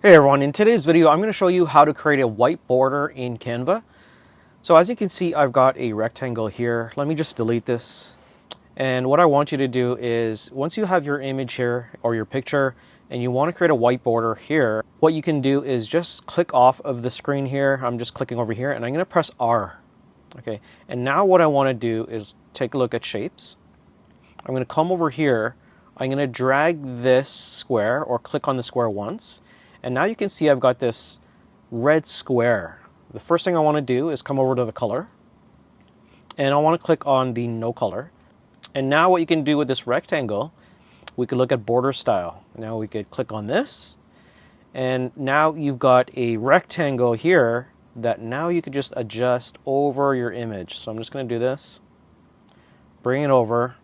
Hey everyone, in today's video I'm going to show you how to create a white border in Canva. So as you can see, I've got a rectangle here. Let me just delete this. And what I want you to do is, once you have your image here or your picture and you want to create a white border here, what you can do is just click off of the screen here. I'm just clicking over here and I'm going to press R. Okay, and now what I want to do is take a look at shapes. I'm going to come over here. I'm going to drag this square or click on the square once. And now you can see I've got this red square. The first thing I want to do is come over to the color. And I want to click on the no color. And now what you can do with this rectangle, we could look at border style. Now we could click on this. And now you've got a rectangle here that now you could just adjust over your image. So I'm just going to do this. Bring it over.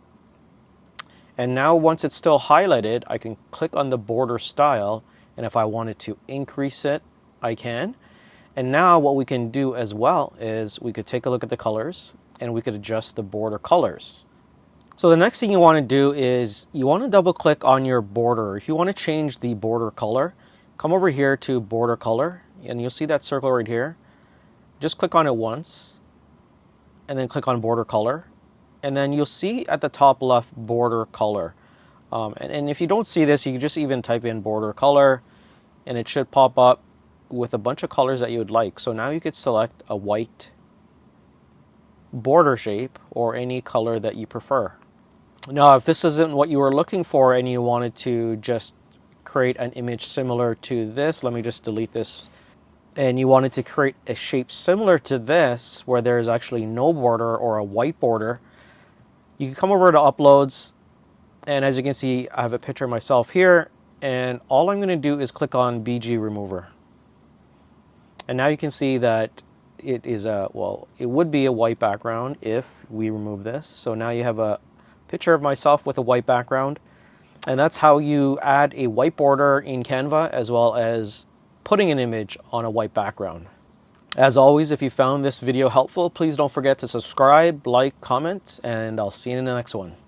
And now once it's still highlighted, I can click on the border style. And if I wanted to increase it, I can. And now what we can do as well is we could take a look at the colors and we could adjust the border colors. So the next thing you want to do is you want to double click on your border. If you want to change the border color, come over here to border color and you'll see that circle right here. Just click on it once and then click on border color. And then you'll see at the top left border color. And if you don't see this, you can just even type in border color and it should pop up with a bunch of colors that you would like. So now you could select a white border shape or any color that you prefer. Now, if this isn't what you were looking for and you wanted to just create an image similar to this, let me just delete this. And you wanted to create a shape similar to this where there's actually no border or a white border, you can come over to uploads. And as you can see, I have a picture of myself here. And all I'm going to do is click on BG Remover. And now you can see that it is it would be a white background if we remove this. So now you have a picture of myself with a white background. And that's how you add a white border in Canva, as well as putting an image on a white background. As always, if you found this video helpful, please don't forget to subscribe, like, comment, and I'll see you in the next one.